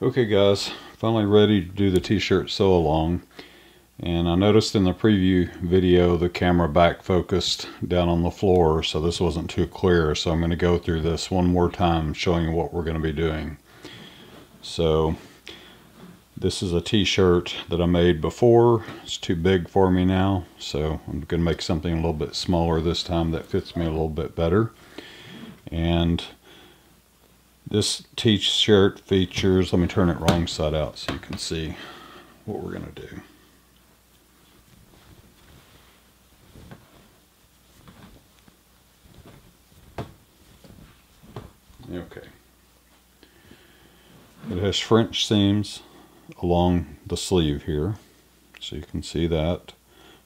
Okay guys, finally ready to do the t-shirt sew along, and I noticed in the preview video the camera back focused down on the floor, so this wasn't too clear, so I'm going to go through this one more time showing you what we're going to be doing. So this is a t-shirt that I made before. It's too big for me now, so I'm going to make something a little bit smaller this time that fits me a little bit better. And this t-shirt features, let me turn it wrong side out so you can see what we're going to do. Okay. It has French seams along the sleeve here, so you can see that.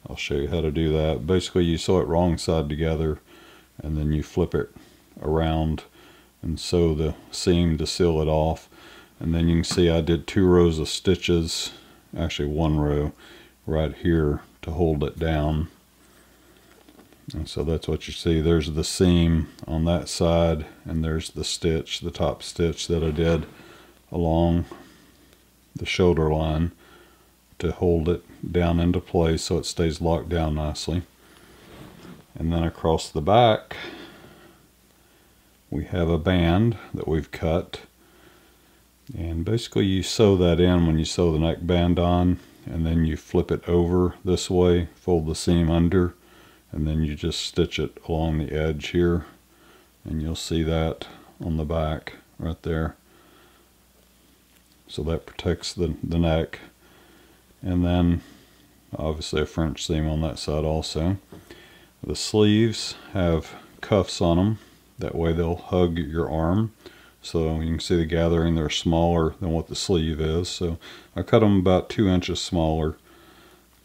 I'll show you how to do that. Basically, you sew it wrong side together, and then you flip it around and sew the seam to seal it off. And then you can see I did 2 rows of stitches, actually 1 row right here to hold it down. And so that's what you see. There's the seam on that side, and there's the stitch, the top stitch that I did along the shoulder line to hold it down into place so it stays locked down nicely. And then across the back we have a band that we've cut, and basically you sew that in when you sew the neck band on, and then you flip it over this way, fold the seam under, and then you just stitch it along the edge here, and you'll see that on the back right there. So that protects the neck. And then obviously a French seam on that side also. The sleeves have cuffs on them, that way they'll hug your arm. So you can see the gathering, they're smaller than what the sleeve is. So I cut them about 2 inches smaller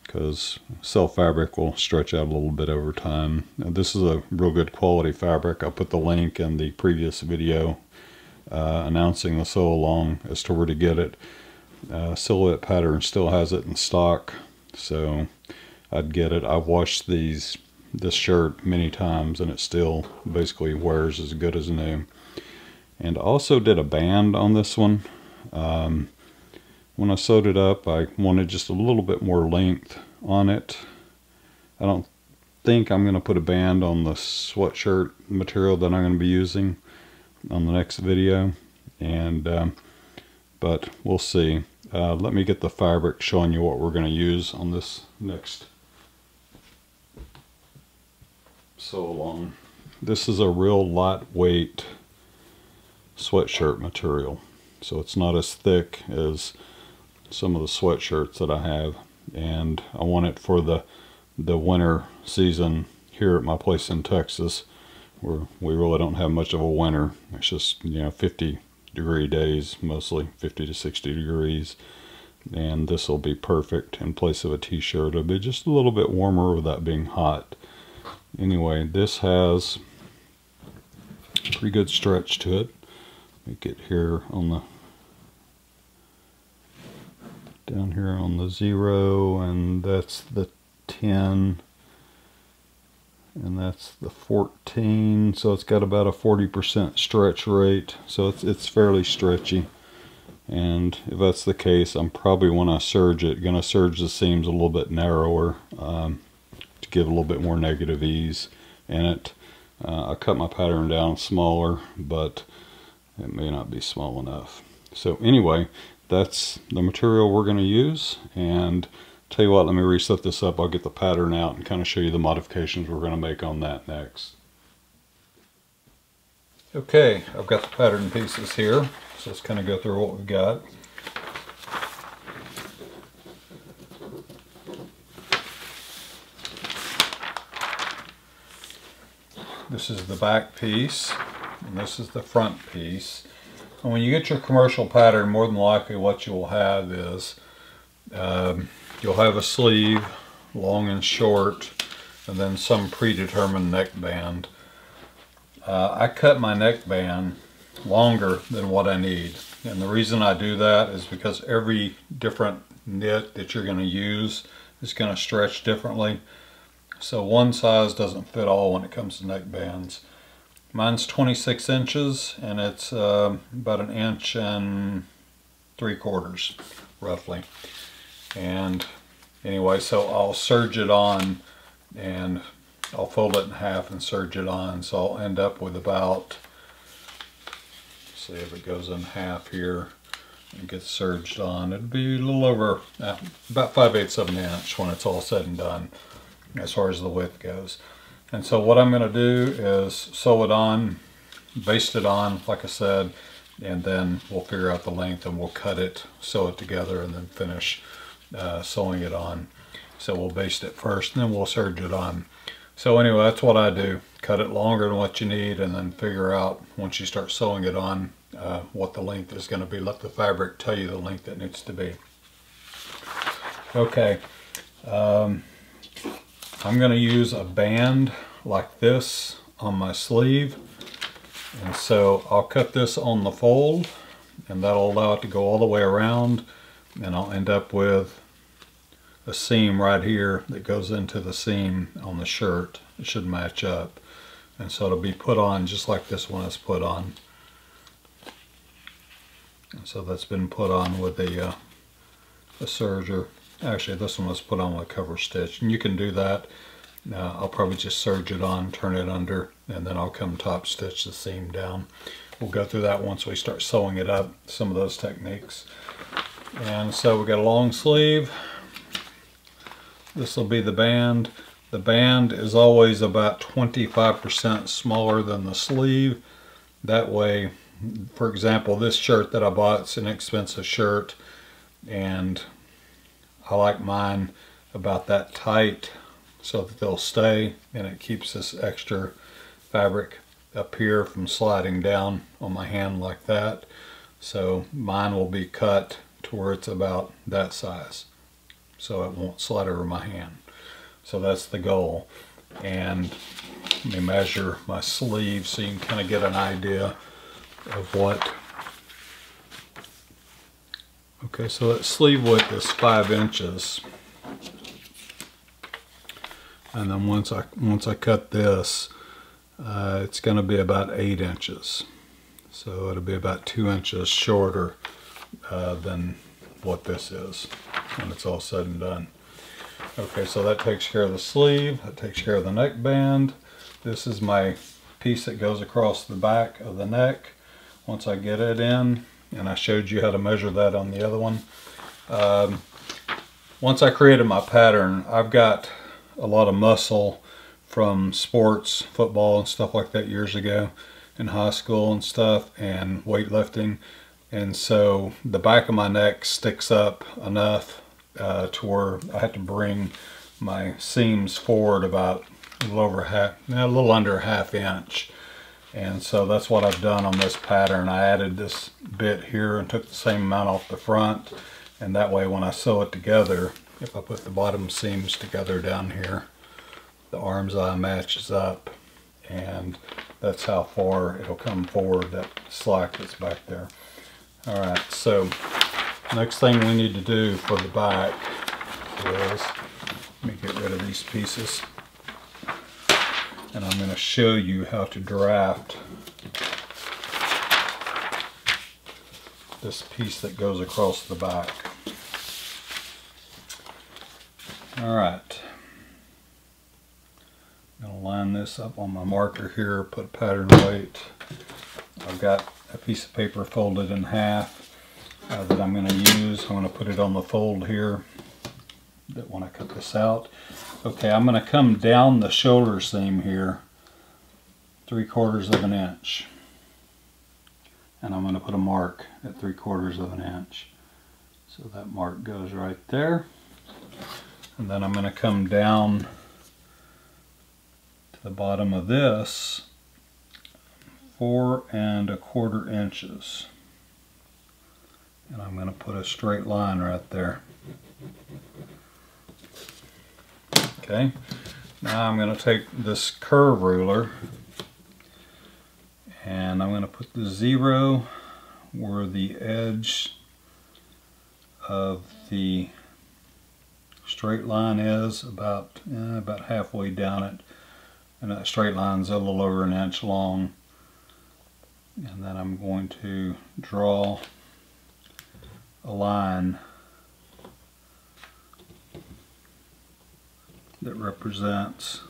because self fabric will stretch out a little bit over time. Now, this is a real good quality fabric. I'll put the link in the previous video announcing the sew along as to where to get it. Silhouette Pattern still has it in stock, so I'd get it. I've washed this shirt many times and it still basically wears as good as new. And I also did a band on this one. When I sewed it up, I wanted just a little bit more length on it. I don't think I'm going to put a band on the sweatshirt material that I'm going to be using on the next video, and but we'll see. Let me get the fabric showing you what we're going to use on this next sew along. This is a real lightweight sweatshirt material, so it's not as thick as some of the sweatshirts that I have, and I want it for the winter season here at my place in Texas, where we really don't have much of a winter. It's just, 50-degree days, mostly 50 to 60 degrees, and this will be perfect in place of a t-shirt. It'll be just a little bit warmer without being hot. Anyway, this has pretty good stretch to it. Let me get here on the down here on the 0, and that's the 10, and that's the 14, so it's got about a 40% stretch rate, so it's fairly stretchy. And if that's the case, I'm probably, when I serge it, going to serge the seams a little bit narrower to give a little bit more negative ease in it. I cut my pattern down smaller, but it may not be small enough. So anyway, that's the material we're going to use, and tell you what, let me reset this up. I'll get the pattern out and kind of show you the modifications we're going to make on that next. Okay, I've got the pattern pieces here, so let's kind of go through what we've got. This is the back piece, and this is the front piece. And when you get your commercial pattern, more than likely what you will have is you'll have a sleeve, long and short, and then some predetermined neckband. I cut my neckband longer than what I need, and the reason I do that is because every different knit that you're going to use is going to stretch differently. So one size doesn't fit all when it comes to neckbands. Mine's 26 inches, and it's about 1 inch and 3/4 roughly. And anyway, so I'll serge it on, and I'll fold it in half and serge it on. So I'll end up with about, see if it goes in half here and gets serged on, it'd be a little over about 5/8 of an inch when it's all said and done as far as the width goes. And so what I'm going to do is sew it on, baste it on like I said, and then we'll figure out the length and we'll cut it, sew it together, and then finish sewing it on. So we'll baste it first and then we'll serge it on. So anyway, that's what I do. Cut it longer than what you need, and then figure out once you start sewing it on what the length is going to be. Let the fabric tell you the length it needs to be. Okay, I'm going to use a band like this on my sleeve, and so I'll cut this on the fold, and that'll allow it to go all the way around, and I'll end up with a seam right here that goes into the seam on the shirt. It should match up, and so it'll be put on just like this one is put on. And so that's been put on with a serger. Actually, this one was put on with a cover stitch, and you can do that. I'll probably just serge it on, turn it under, and then I'll come top stitch the seam down. We'll go through that once we start sewing it up, some of those techniques. And so we got a long sleeve. This will be the band. The band is always about 25% smaller than the sleeve. That way, for example, this shirt that I bought, it's an expensive shirt, and I like mine about that tight so that they'll stay, and it keeps this extra fabric up here from sliding down on my hand like that. So mine will be cut to where it's about that size, so it won't slide over my hand. So that's the goal. And let me measure my sleeve so you can kind of get an idea of what. Okay, so that sleeve width is 5 inches. And then once I cut this, it's going to be about 8 inches. So it'll be about 2 inches shorter than what this is when it's all said and done. Okay, so that takes care of the sleeve, that takes care of the neckband. This is my piece that goes across the back of the neck. Once I get it in, and I showed you how to measure that on the other one. Once I created my pattern, I've got a lot of muscle from sports, football and stuff like that years ago in high school and stuff, and weightlifting. And so the back of my neck sticks up enough to where I have to bring my seams forward about a little under a ½ inch. And so that's what I've done on this pattern. I added this bit here and took the same amount off the front, and that way when I sew it together, if I put the bottom seams together down here, the arm's eye matches up, and that's how far it'll come forward, that slack that's back there. Alright, so next thing we need to do for the back is, let me get rid of these pieces, and I'm going to show you how to draft this piece that goes across the back. Alright, I'm going to line this up on my marker here, put pattern weight. I've got a piece of paper folded in half that I'm going to use. I'm going to put it on the fold here that when I cut this out. Okay, I'm going to come down the shoulder seam here 3/4 of an inch, and I'm going to put a mark at 3/4 of an inch. So that mark goes right there, and then I'm going to come down to the bottom of this 4 1/4 inches, and I'm going to put a straight line right there. Okay, now I'm going to take this curve ruler and I'm going to put the 0 where the edge of the straight line is, about halfway down it, and that straight line's a little over 1 inch long. And then I'm going to draw a line that represents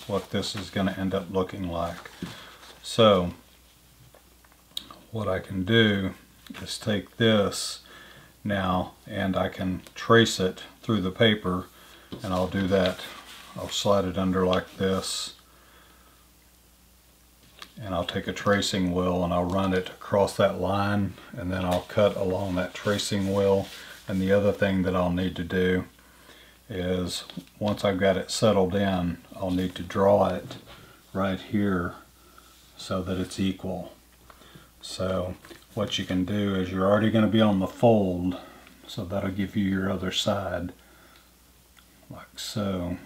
what this is going to end up looking like. So what I can do is take this now and I can trace it through the paper, and I'll do that. I'll slide it under like this, and I'll take a tracing wheel and I'll run it across that line, and then I'll cut along that tracing wheel. And the other thing that I'll need to do is, once I've got it settled in, I'll need to draw it right here so that it's equal. So what you can do is, you're already going to be on the fold, so that'll give you your other side like so,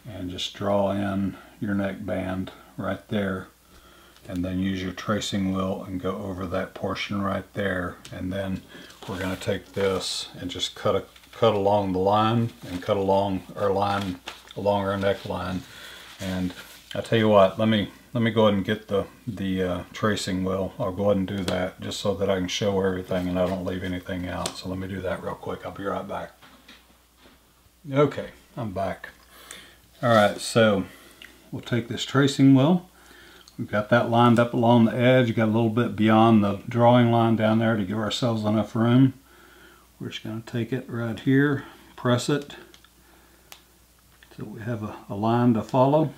and just draw in your neckband right there, and then use your tracing wheel and go over that portion right there. And then we're going to take this and just cut along the line, and cut along our line along our neckline. And I tell you what, let me go ahead and get the tracing wheel. I'll go ahead and do that just so that I can show everything and I don't leave anything out. So let me do that real quick. I'll be right back. Okay, I'm back. Alright, so we'll take this tracing wheel. We've got that lined up along the edge. Got a little bit beyond the drawing line down there to give ourselves enough room. We're just going to take it right here, press it so we have a line to follow.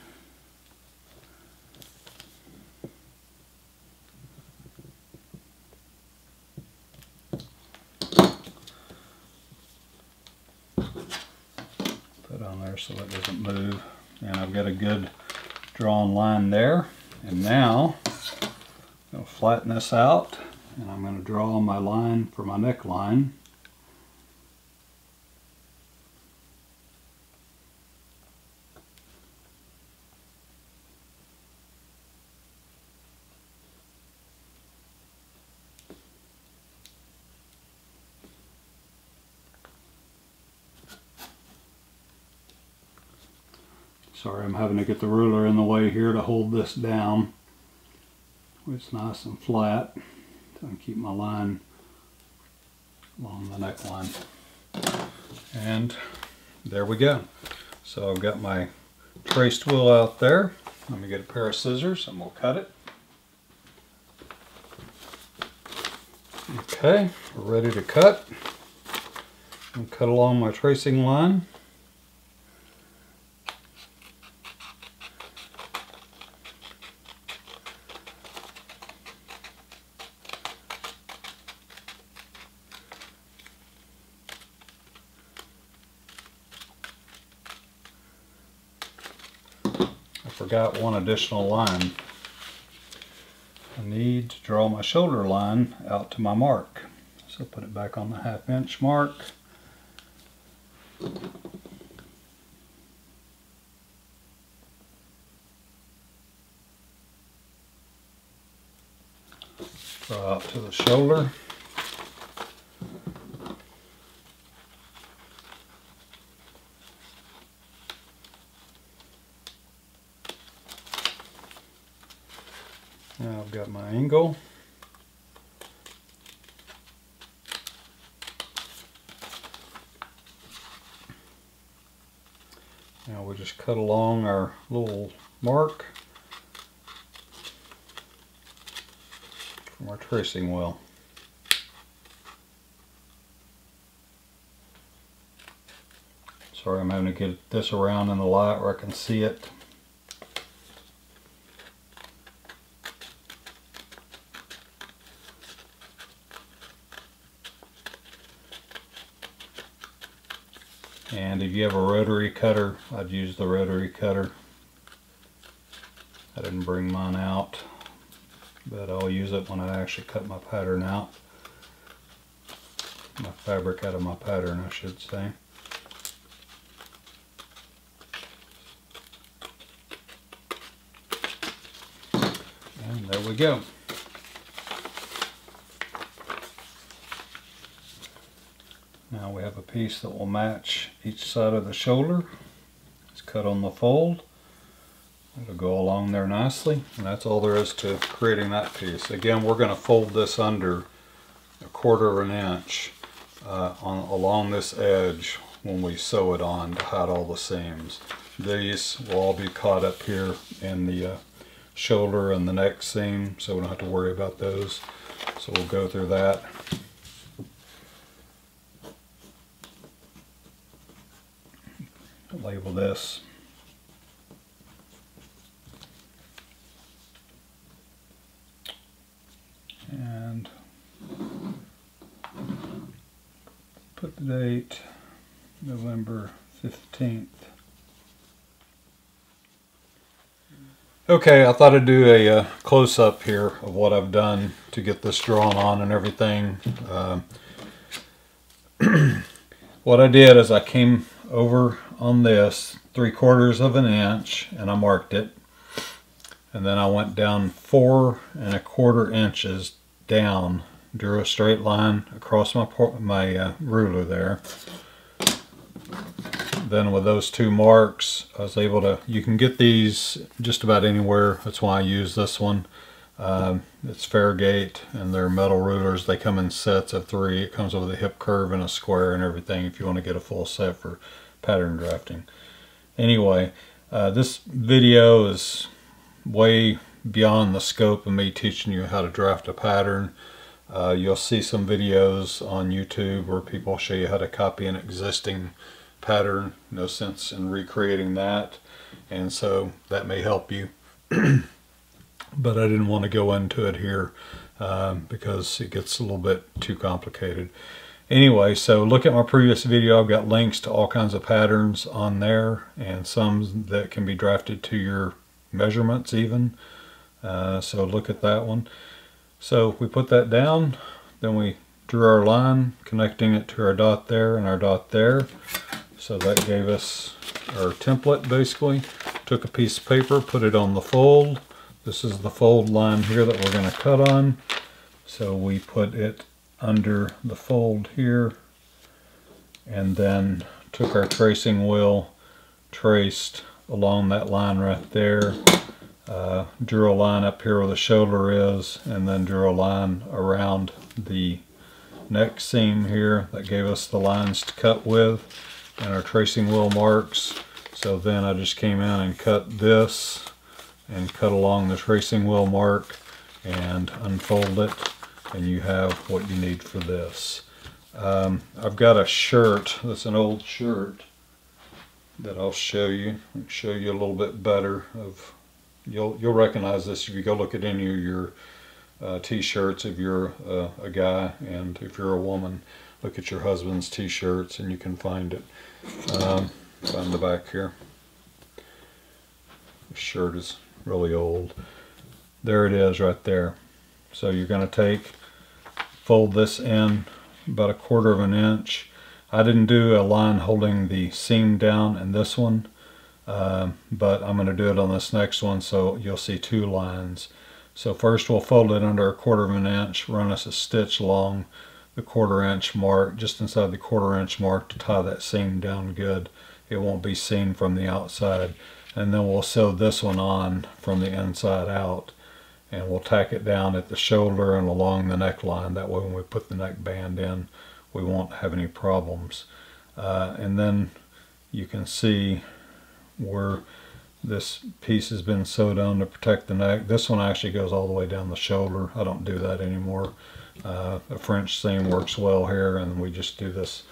Put on there so it doesn't move. And I've got a good drawn line there. And now I'm going to flatten this out, and I'm going to draw my line for my neckline. Sorry, I'm having to get the ruler in the way here to hold this down. It's nice and flat. So I can keep my line along the neckline. And there we go. So I've got my traced wheel out there. Let me get a pair of scissors and we'll cut it. Okay, we're ready to cut. I'll cut along my tracing line. Forgot one additional line. I need to draw my shoulder line out to my mark. So put it back on the 1/2 inch mark. Draw out to the shoulder. Now I've got my angle. Now we just cut along our little mark from our tracing wheel. Sorry, I'm having to get this around in the light where I can see it. And if you have a rotary cutter, I'd use the rotary cutter. I didn't bring mine out, but I'll use it when I actually cut my pattern out. My fabric out of my pattern, I should say. And there we go. Now we have a piece that will match each side of the shoulder. It's cut on the fold. It'll go along there nicely, and that's all there is to creating that piece. Again, we're going to fold this under 1/4 inch along this edge when we sew it on to hide all the seams. These will all be caught up here in the shoulder and the neck seam, so we don't have to worry about those. So we'll go through that. Label this. And put the date, November 15th. Okay, I thought I'd do a close-up here of what I've done to get this drawn on and everything. What I did is I came over on this 3/4 inch and I marked it, and then I went down 4 1/4 inches down, drew a straight line across my ruler there. Then with those 2 marks, I was able to, you can get these just about anywhere. That's why I use this one. It's Fairgate, and they're metal rulers. They come in sets of 3. It comes with a hip curve and a square and everything if you want to get a full set for pattern drafting. Anyway, this video is way beyond the scope of me teaching you how to draft a pattern. You'll see some videos on YouTube where people show you how to copy an existing pattern. No sense in recreating that, and so that may help you. But I didn't want to go into it here because it gets a little bit too complicated. Anyway, so look at my previous video. I've got links to all kinds of patterns on there, and some that can be drafted to your measurements even. So look at that one. So we put that down, then we drew our line connecting it to our dot there and our dot there. So that gave us our template basically. Took a piece of paper, put it on the fold. This is the fold line here that we're going to cut on. So we put it under the fold here, and then took our tracing wheel, traced along that line right there, drew a line up here where the shoulder is, and then drew a line around the neck seam here. That gave us the lines to cut with and our tracing wheel marks. So then I just came in and cut this and cut along the tracing wheel mark and unfold it, and you have what you need for this. I've got a shirt that's an old shirt that I'll show you. Show you a little bit better. You'll recognize this if you go look at any of your t-shirts if you're a guy, and if you're a woman, look at your husband's t-shirts and you can find it. Find the back here. The shirt is really old. There it is right there. So you're going to fold this in about 1/4 inch. I didn't do a line holding the seam down in this one, but I'm going to do it on this next one, so you'll see 2 lines. So first we'll fold it under 1/4 inch, run us a stitch along the 1/4 inch mark, just inside the 1/4 inch mark, to tie that seam down good. It won't be seen from the outside. And then we'll sew this one on from the inside out, and we'll tack it down at the shoulder and along the neckline. That way when we put the neck band in, we won't have any problems. And then you can see where this piece has been sewed on to protect the neck. This one actually goes all the way down the shoulder. I don't do that anymore. A French seam works well here, and we just do this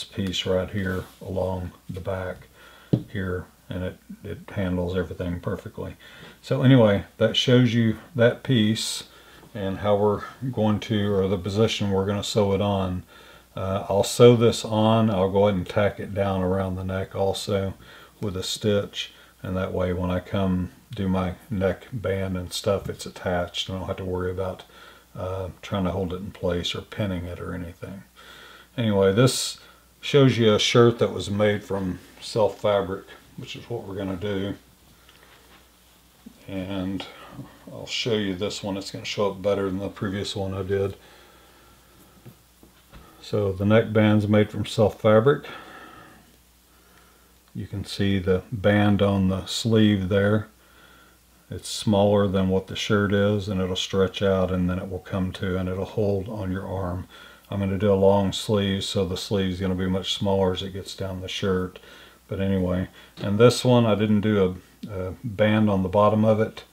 piece right here along the back here, and it handles everything perfectly. So anyway, that shows you that piece and how we're going to, or the position we're going to sew it on. I'll sew this on. I'll go ahead and tack it down around the neck also with a stitch, and that way when I come do my neck band and stuff, it's attached. I don't have to worry about trying to hold it in place or pinning it or anything. Anyway, this shows you a shirt that was made from self fabric, which is what we're going to do. And I'll show you this one. It's going to show up better than the previous one I did. So the neck band's made from self fabric. You can see the band on the sleeve there. it's smaller than what the shirt is, and it'll stretch out, and then it will come to and it'll hold on your arm. I'm going to do a long sleeve, so the sleeve is going to be much smaller as it gets down the shirt. But anyway, and this one I didn't do a band on the bottom of it.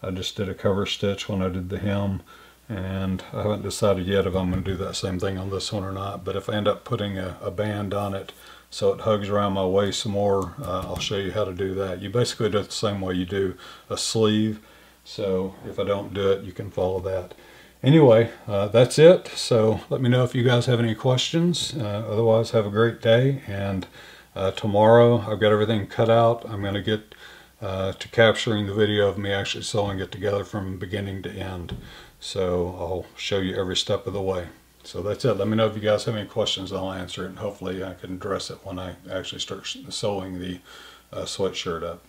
I just did a cover stitch when I did the hem, and I haven't decided yet if I'm going to do that same thing on this one or not. But if I end up putting a band on it so it hugs around my waist some more, I'll show you how to do that. You basically do it the same way you do a sleeve, so if I don't do it, you can follow that. Anyway, that's it. So let me know if you guys have any questions. Otherwise, have a great day, and tomorrow I've got everything cut out. I'm going to get to capturing the video of me actually sewing it together from beginning to end. So I'll show you every step of the way. So that's it. Let me know if you guys have any questions. I'll answer it, and hopefully I can address it when I actually start sewing the sweatshirt up.